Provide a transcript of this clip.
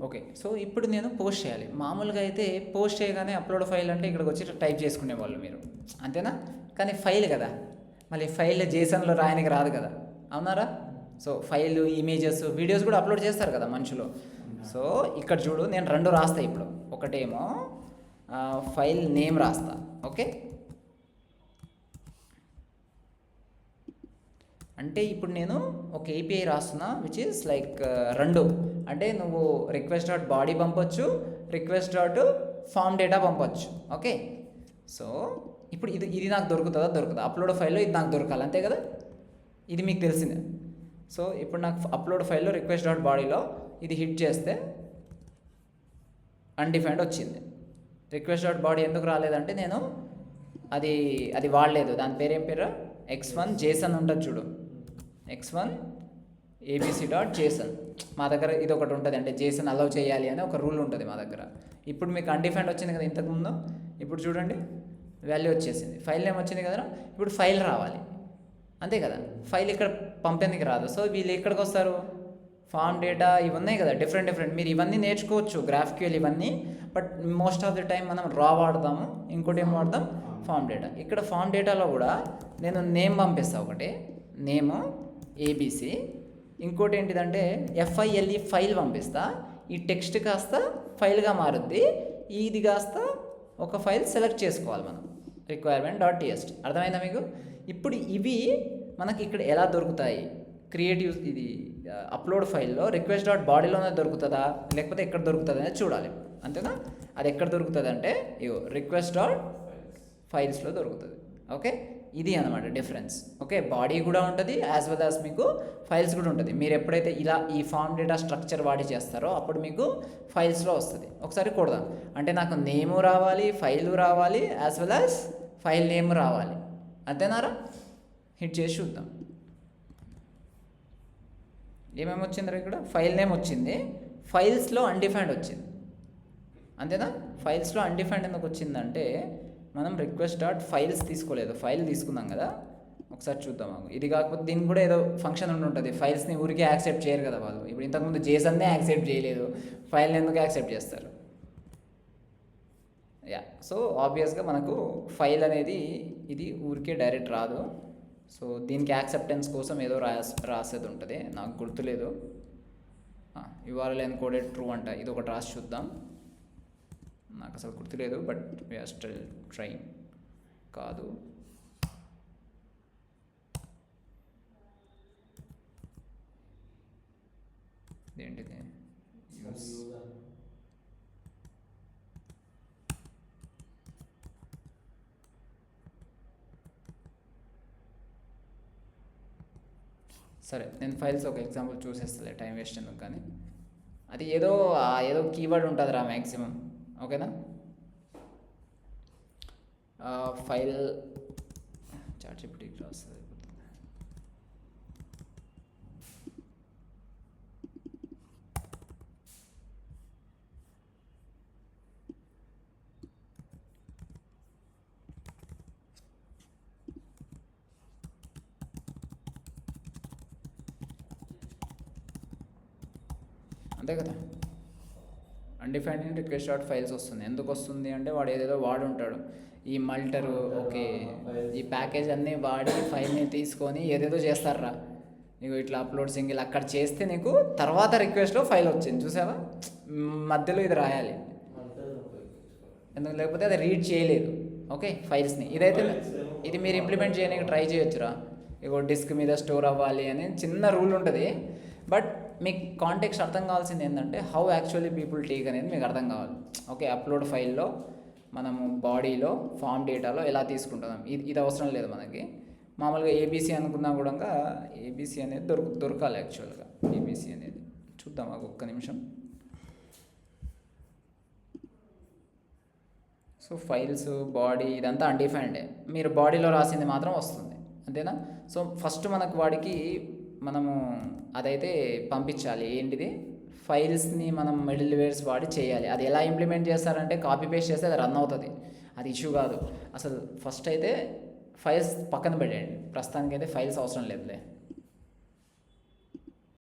Okay. So ఇప్పుడు నేను post చేయాలి. మామూలుగా అయితే పోస్ట్ చేయగానే అప్లోడ్ ఫైల్ అంటే ఇక్కడికి వచ్చి టైప్ చేసుకునేవాళ్ళు మీరు, అంతేనా? కానీ ఫైల్ కదా, మళ్ళీ ఫైల్ జేసన్లో రాయనికి రాదు కదా, అవునారా? సో ఫైల్, ఇమేజెస్, వీడియోస్ కూడా అప్లోడ్ చేస్తారు కదా మనుషులు. సో ఇక్కడ చూడు, నేను రెండు రాస్తా ఇప్పుడు. ఒకటేమో ఫైల్ నేమ్ రాస్తా. ఓకే, అంటే ఇప్పుడు నేను ఒక ఏపీఐ రాస్తున్నా విచ్ ఈస్ లైక్ రెండు. అంటే నువ్వు రిక్వెస్ట్ డాట్ బాడీ పంపొచ్చు, రిక్వెస్ట్ డాట్ ఫామ్ డేటా పంపొచ్చు. ఓకే, సో ఇప్పుడు ఇది నాకు దొరుకుతుందా? అప్లోడ్ ఫైల్లో ఇది నాకు దొరకాలి, అంతే కదా? ఇది మీకు తెలిసిందే. సో ఇప్పుడు నాకు అప్లోడ్ ఫైల్లో రిక్వెస్ట్ డాట్ బాడీలో ఇది హిట్ చేస్తే అన్డిఫైన్డ్ వచ్చింది. రిక్వెస్ట్ డాట్ బాడీ ఎందుకు రాలేదంటే నేను అది వాడలేదు. దాని పేరేం పేరు? x1 జేసన్ ఉంటుంది చూడు, x1 abc.json. మా దగ్గర ఇది ఒకటి ఉంటుంది, అంటే జేసన్ అలౌ చేయాలి అని ఒక రూల్ ఉంటుంది మా దగ్గర. ఇప్పుడు మీకు అన్డిఫైన్డ్ వచ్చింది కదా ఇంతకుముందు, ఇప్పుడు చూడండి వాల్యూ వచ్చేసింది, ఫైల్ నేమ్ వచ్చింది కదా. ఇప్పుడు ఫైల్ రావాలి, అంతే కదా? ఫైల్ ఇక్కడ పంపేందుకు రాదు. సో వీళ్ళు ఎక్కడికి వస్తారు? ఫామ్ డేటా ఇవి ఉన్నాయి కదా, డిఫరెంట్. మీరు ఇవన్నీ నేర్చుకోవచ్చు, గ్రాఫ్క్యూఎల్ ఇవన్నీ. But most of the time మనం రా వాడతాము, ఇంకోటి ఏం వాడతాం? Form data. ఇక్కడ ఫామ్ డేటాలో కూడా నేను నేమ్ పంపిస్తాను, ఒకటి నేమ్ ఏబీసీ, ఇంకోటి ఏంటిదంటే FILE ఫైల్ పంపిస్తా. ఈ టెక్స్ట్ కాస్త ఫైల్గా మారుద్ది, ఇది కాస్త ఒక ఫైల్ సెలెక్ట్ చేసుకోవాలి మనం, requirement.txt. అర్థమైందా మీకు? ఇప్పుడు ఇవి మనకి ఇక్కడ ఎలా దొరుకుతాయి? క్రియేటివ్ ఇది అప్లోడ్ ఫైల్లో రిక్వెస్ట్ డాట్ బాడీలోనే దొరుకుతుందా, లేకపోతే ఎక్కడ దొరుకుతుంది అనేది చూడాలి, అంతేనా? అది ఎక్కడ దొరుకుతుంది అంటే ఇగో రిక్వెస్ట్ డాట్ ఫైల్స్లో దొరుకుతుంది. ఓకే, ఇది అనమాట డిఫరెన్స్. ఓకే, బాడీ కూడా ఉంటుంది యాజ్ వెల్ యాజ్ మీకు ఫైల్స్ కూడా ఉంటుంది. మీరు ఎప్పుడైతే ఇలా ఈ ఫామ్ డేటా స్ట్రక్చర్ వాడి చేస్తారో అప్పుడు మీకు ఫైల్స్లో వస్తుంది. ఒకసారి కొడదాం, అంటే నాకు నేము రావాలి, ఫైలు రావాలి, as well as file name రావాలి, అంతేనారా? హిట్ చేసి చూద్దాం ఏమేమి వచ్చిందో. ఇక్కడ ఫైల్ నేమ్ వచ్చింది, ఫైల్స్లో అన్డిఫైన్డ్ వచ్చింది, అంతేనా? ఫైల్స్లో అన్డిఫైన్డ్ ఎందుకు వచ్చిందంటే మనం రిక్వెస్ట్ డాట్ ఫైల్స్ తీసుకోలేదు, ఫైల్ తీసుకున్నాం కదా. ఒకసారి చూద్దాం. ఇది కాకపోతే దీనికి కూడా ఏదో ఫంక్షన్ ఉంటుంది, ఫైల్స్ని ఊరికే యాక్సెప్ట్ చేయరు కదా వాళ్ళు. ఇప్పుడు ఇంతకుముందు జేసన్నే యాక్సెప్ట్ చేయలేదు, ఫైల్ని ఎందుకు యాక్సెప్ట్ చేస్తారు? యా, సో ఆబ్వియస్గా మనకు ఫైల్ అనేది ఇది ఊరికే డైరెక్ట్ రాదు. సో దీనికి యాక్సెప్టెన్స్ కోసం ఏదో రాసేది ఉంటుంది, నాకు గుర్తులేదు. URL ఎన్కోడెడ్ ట్రూ అంట, ఇది ఒకటి రాసి చూద్దాం. నాకు అసలు గుర్తులేదు, బట్ వీఆర్ స్టిల్ ట్రైయింగ్. కాదు, ఏంటిది? సరే, నేను ఫైల్స్ ఒక ఎగ్జాంపుల్ చూసేస్తలే, టైం వేస్ట్ ఎందుకు. కానీ అది ఏదో కీవర్డ్ ఉంటుంది రా మ్యాక్సిమం, ఓకేనా? ఫైల్ చాట్‌జిపిటికి రాస్తుంది. అంతే కదా? అన్డిఫైన్డ్ రిక్వెస్ట్ డాట్ ఫైల్స్ వస్తుంది. ఎందుకు వస్తుంది అంటే వాడు ఏదేదో వాడుంటాడు, ఈ మల్టరు, ఓకే, ఈ ప్యాకేజ్ అన్నీ వాడి ఫైల్ని తీసుకొని ఏదేదో చేస్తారా. నీకు ఇట్లా అప్లోడ్ సింగిల్ అక్కడ చేస్తే నీకు తర్వాత రిక్వెస్ట్లో ఫైల్ వచ్చింది, చూసావా? మధ్యలో ఇది రాయాలి ఎందుకు, లేకపోతే అది రీడ్ చేయలేదు. ఓకే, ఫైల్స్ని ఇదైతే ఇది మీరు ఇంప్లిమెంట్ చేయడానికి ట్రై చేయొచ్చురా. ఇగో డిస్క్ మీద స్టోర్ అవ్వాలి అని చిన్న రూల్ ఉంటుంది. బట్ మీకు కాంటెక్స్ట్ అర్థం కావాల్సింది ఏంటంటే హౌ యాక్చువల్లీ పీపుల్ టేక్ అనేది మీకు అర్థం కావాలి. ఓకే, అప్లోడ్ ఫైల్లో మనము బాడీలో ఫామ్ డేటాలో ఎలా తీసుకుంటున్నాం, ఇది అవసరం లేదు మనకి. మామూలుగా ఏబీసీ అనుకున్నా కూడా ఏబీసీ అనేది దొరకాలి యాక్చువల్గా. ఏబీసీ అనేది చూద్దాం, ఒక్క నిమిషం. సో ఫైల్స్, బాడీ ఇదంతా అన్డిఫైన్డే, మీరు బాడీలో రాసింది మాత్రం వస్తుంది, అంతేనా? సో ఫస్ట్ మనకు వాడికి మనము అదైతే పంపించాలి. ఏంటిది? ఫైల్స్ని మనం మిడిల్వేర్స్ వాడి చేయాలి. అది ఎలా ఇంప్లిమెంట్ చేస్తారంటే కాపీ పేస్ట్ చేస్తే అది రన్ అవుతుంది, అది ఇష్యూ కాదు. అసలు ఫస్ట్ అయితే ఫైల్స్ పక్కన పెట్టండి, ప్రస్తుతానికైతే ఫైల్స్ అవసరం లేదులే.